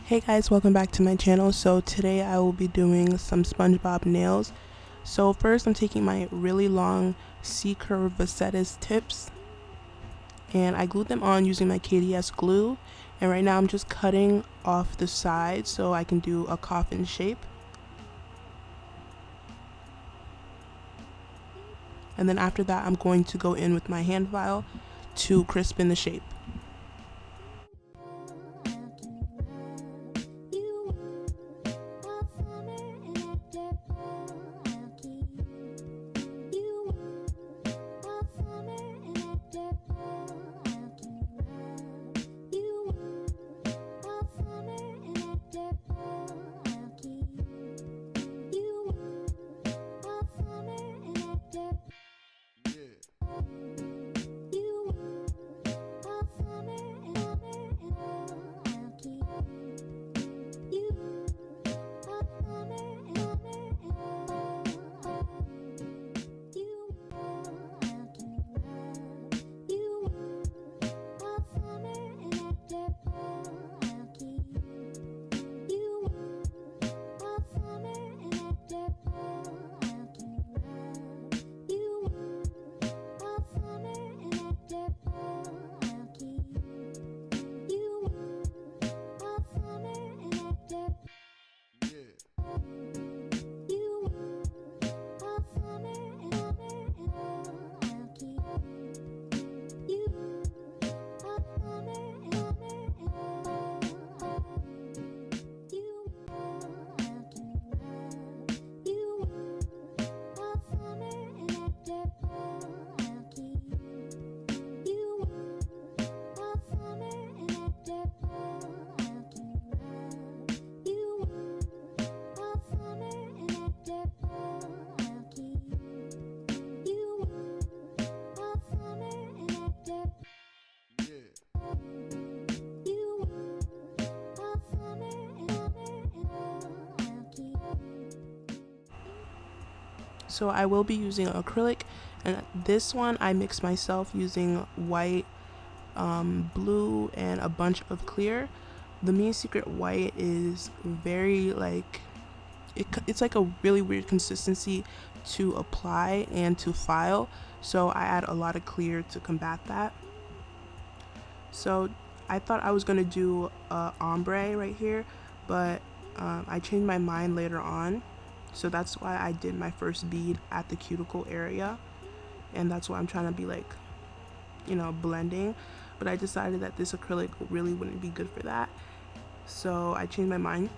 Hey guys, welcome back to my channel. So today I will be doing some Spongebob nails. So first I'm taking my really long C-curve Vasetis tips and I glued them on using my KDS glue, and right now I'm just cutting off the sides so I can do a coffin shape. And then after that I'm going to go in with my hand file to crisp in the shape. So I will be using acrylic, and this one I mixed myself using white, blue, and a bunch of clear. The main secret white is very it's like a really weird consistency to apply and to file, so I add a lot of clear to combat that. So I thought I was going to do a ombre right here, but I changed my mind later on. So that's why I did my first bead at the cuticle area, and that's why I'm trying to be like, blending. But I decided that this acrylic really wouldn't be good for that, so I changed my mind.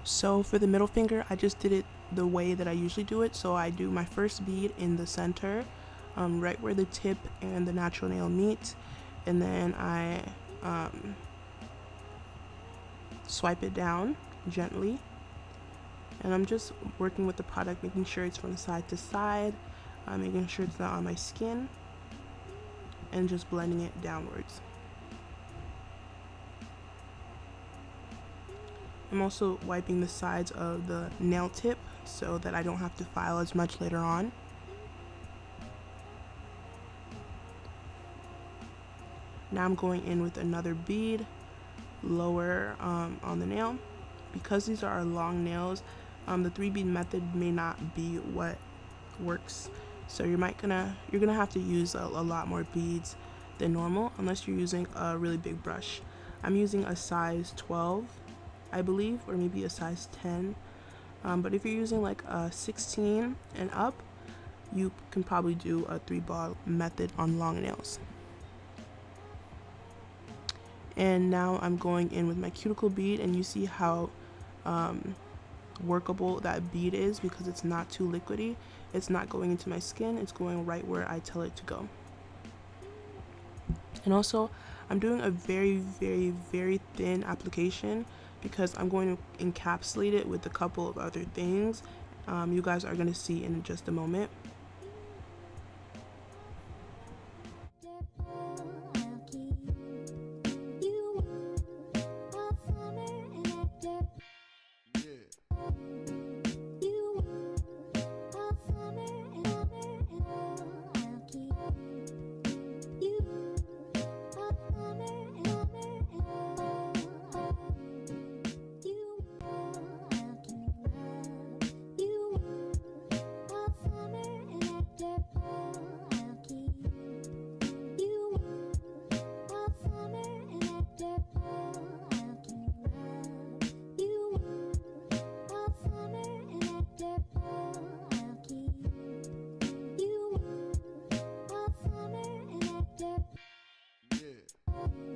So for the middle finger, I just did it the way that I usually do it. So I do my first bead in the center, right where the tip and the natural nail meet, and then I swipe it down gently, and I'm just working with the product, making sure it's from side to side, making sure it's not on my skin, and just blending it downwards. I'm also wiping the sides of the nail tip so that I don't have to file as much later on. Now I'm going in with another bead lower on the nail. Because these are our long nails, the 3 bead method may not be what works, so you're gonna have to use a lot more beads than normal unless you're using a really big brush. I'm using a size 12, I believe, or maybe a size 10, but if you're using like a 16 and up, you can probably do a 3 ball method on long nails. And now I'm going in with my cuticle bead, and you see how workable that bead is because it's not too liquidy. It's not going into my skin, it's going right where I tell it to go. And also, I'm doing a very, very, very thin application because I'm going to encapsulate it with a couple of other things you guys are going to see in just a moment. Thank you.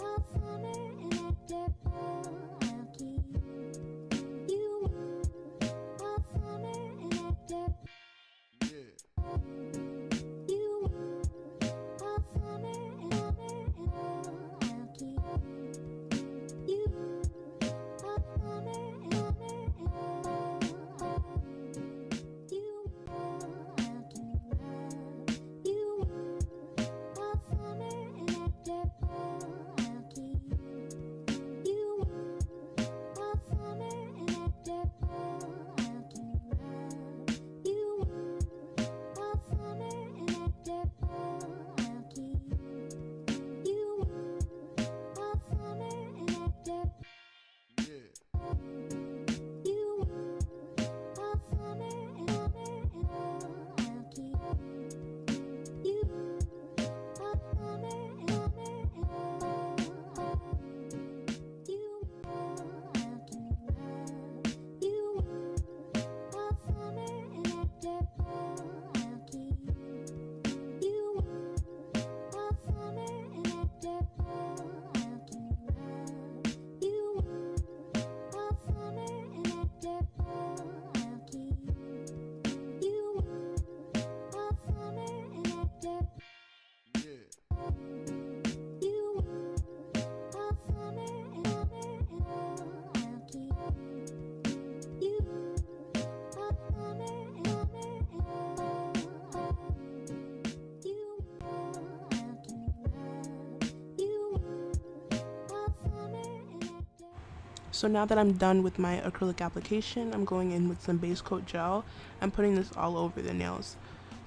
Awesome. So now that I'm done with my acrylic application, I'm going in with some base coat gel. I'm putting this all over the nails.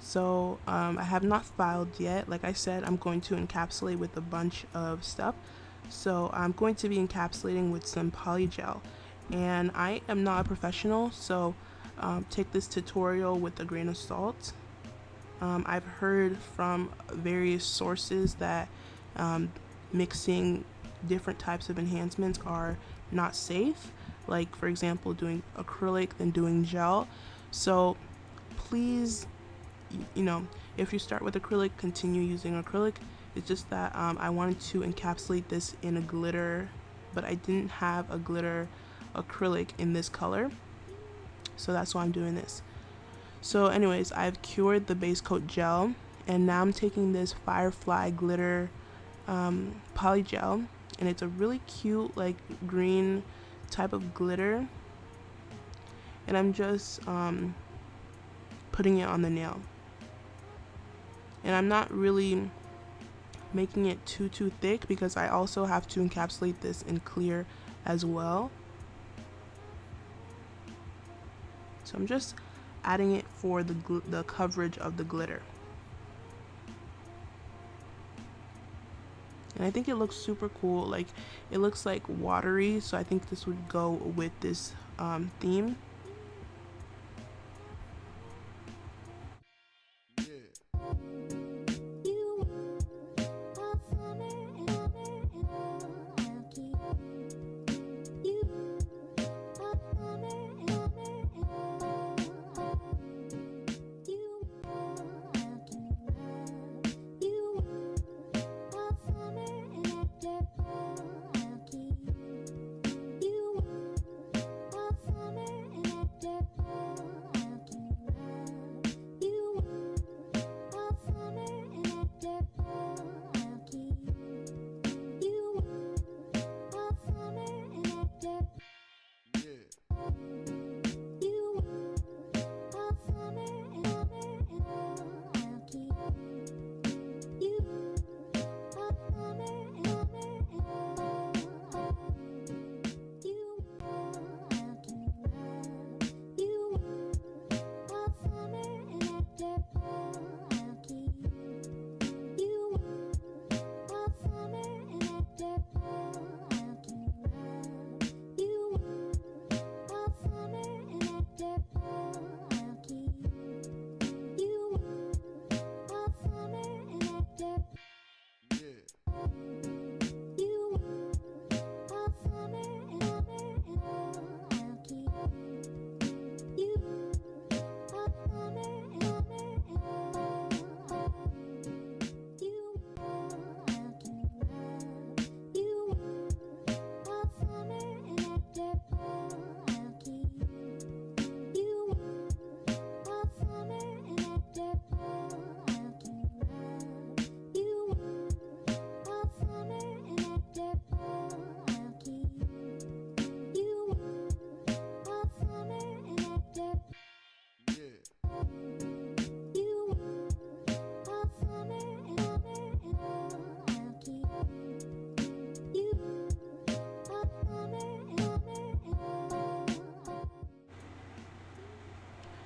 So I have not filed yet. Like I said, I'm going to encapsulate with a bunch of stuff. So I'm going to be encapsulating with some polygel. And I am not a professional, so take this tutorial with a grain of salt. I've heard from various sources that mixing different types of enhancements are not safe, like for example doing acrylic then doing gel. So please, if you start with acrylic, continue using acrylic. It's just that I wanted to encapsulate this in a glitter, but I didn't have a glitter acrylic in this color, so that's why I'm doing this. So anyways, I've cured the base coat gel, and now I'm taking this Firefly glitter polygel, and it's a really cute like green type of glitter, and I'm just putting it on the nail, and I'm not really making it too thick because I also have to encapsulate this in clear as well. So I'm just adding it for the coverage of the glitter. And I think it looks super cool. Like, it looks like watery, so I think this would go with this theme.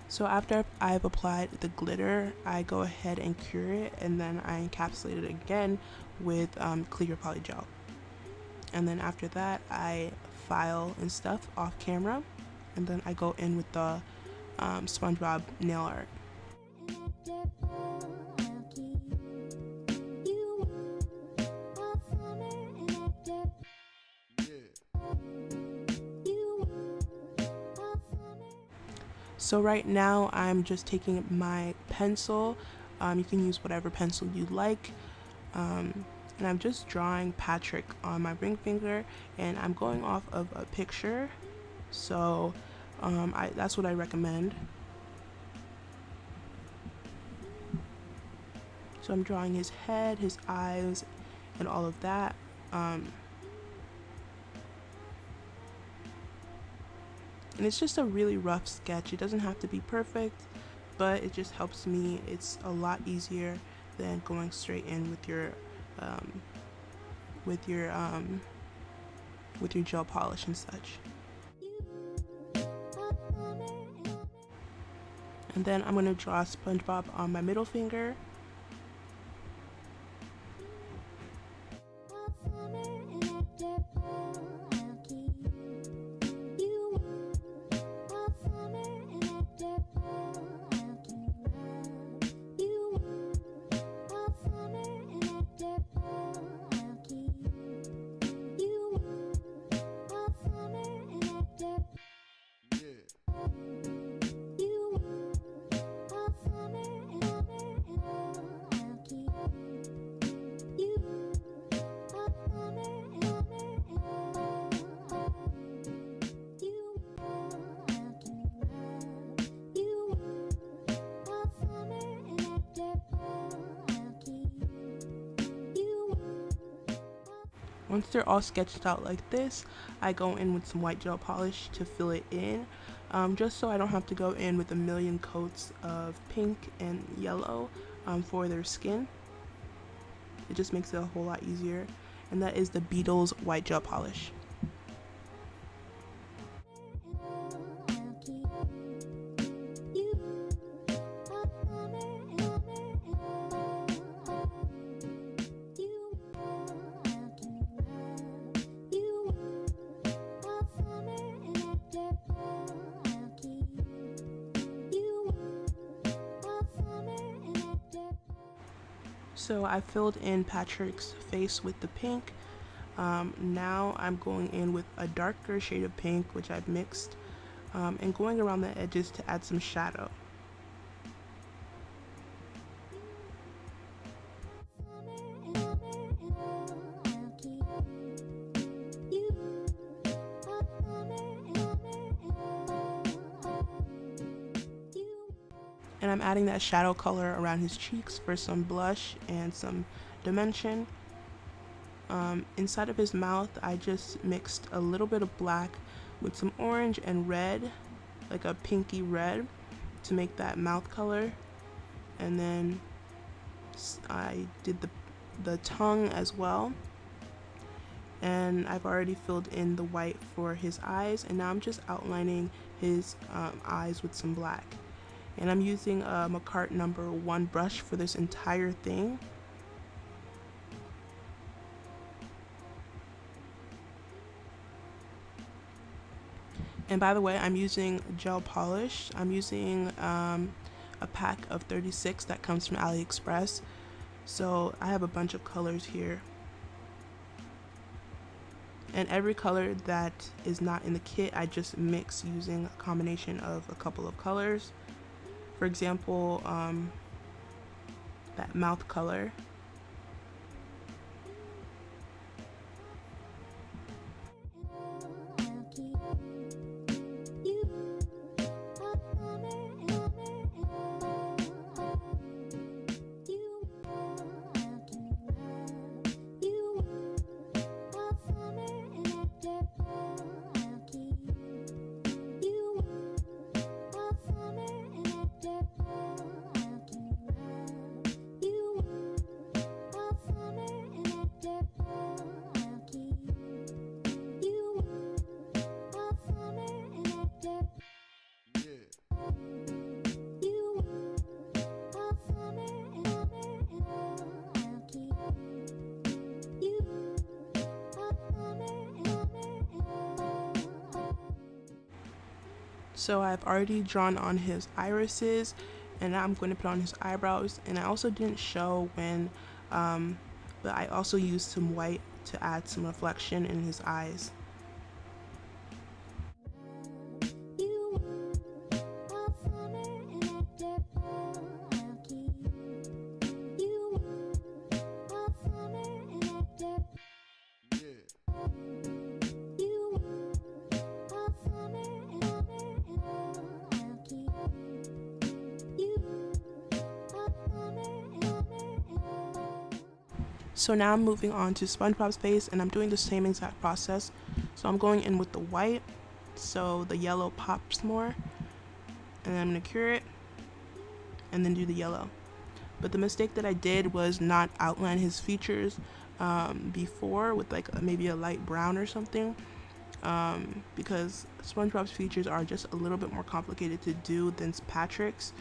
So after I've applied the glitter, I go ahead and cure it, and then I encapsulate it again with clear polygel. And then after that, I file and stuff off camera, and then I go in with the Spongebob nail art. So right now I'm just taking my pencil, you can use whatever pencil you like, and I'm just drawing Patrick on my ring finger, and I'm going off of a picture, so that's what I recommend. So I'm drawing his head, his eyes, and all of that. And it's just a really rough sketch. It doesn't have to be perfect, but it just helps me. It's a lot easier than going straight in with your with your gel polish and such. And then I'm going to draw Spongebob on my middle finger. Once they're all sketched out like this, I go in with some white gel polish to fill it in, just so I don't have to go in with a million coats of pink and yellow for their skin. It just makes it a whole lot easier. And that is the Beetles white gel polish. So I filled in Patrick's face with the pink. Now I'm going in with a darker shade of pink, which I've mixed, and going around the edges to add some shadow. And I'm adding that shadow color around his cheeks for some blush and some dimension. Inside of his mouth, I just mixed a little bit of black with some orange and red, like a pinky red, to make that mouth color. And then I did the tongue as well. And I've already filled in the white for his eyes, and now I'm just outlining his eyes with some black. And I'm using a Macart number 1 brush for this entire thing. And by the way, I'm using gel polish. I'm using a pack of 36 that comes from AliExpress. So I have a bunch of colors here. And every color that is not in the kit, I just mix using a combination of a couple of colors. For example, that mouth color. So I've already drawn on his irises, and now I'm going to put on his eyebrows. And I also didn't show when, but I also used some white to add some reflection in his eyes. So now I'm moving on to Spongebob's face, and I'm doing the same exact process. So I'm going in with the white, so the yellow pops more, and then I'm going to cure it, and then do the yellow. But the mistake that I did was not outline his features before with like maybe a light brown or something. because SpongeBob's features are just a little bit more complicated to do than Patrick's.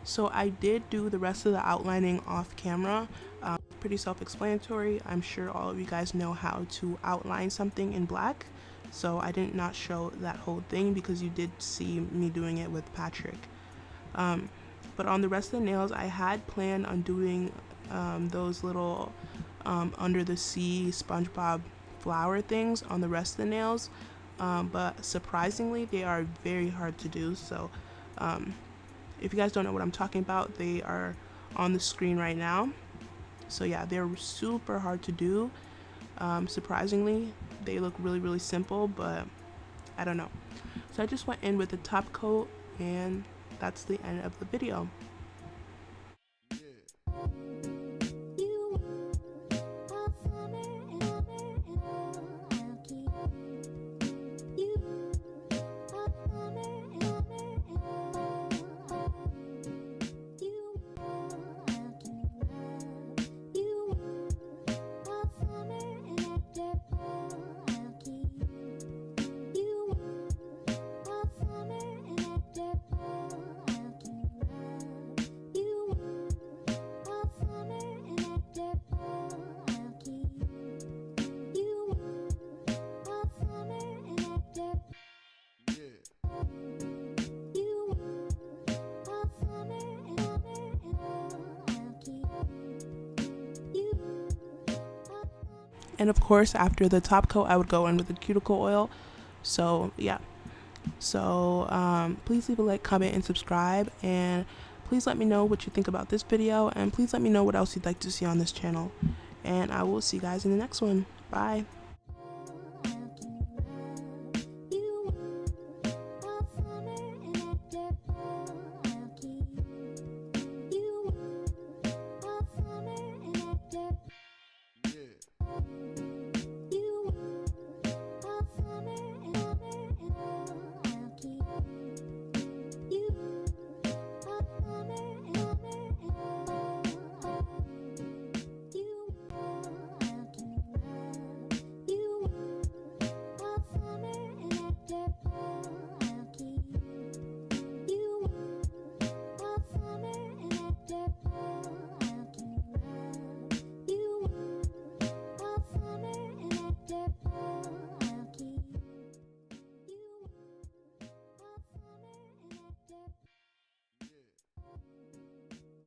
So I did do the rest of the outlining off camera. Pretty self-explanatory. I'm sure all of you guys know how to outline something in black. So I did not show that whole thing because you did see me doing it with Patrick. But on the rest of the nails, I had planned on doing those little under the sea Spongebob flower things on the rest of the nails. But surprisingly, they are very hard to do. So if you guys don't know what I'm talking about, they are on the screen right now. So yeah, they're super hard to do. Surprisingly, they look really, really simple, but I don't know. So I just went in with the top coat, and that's the end of the video. And of course, after the top coat, I would go in with the cuticle oil. So yeah. So please leave a like, comment, and subscribe. And please let me know what you think about this video. And please let me know what else you'd like to see on this channel. And I will see you guys in the next one. Bye. Yeah.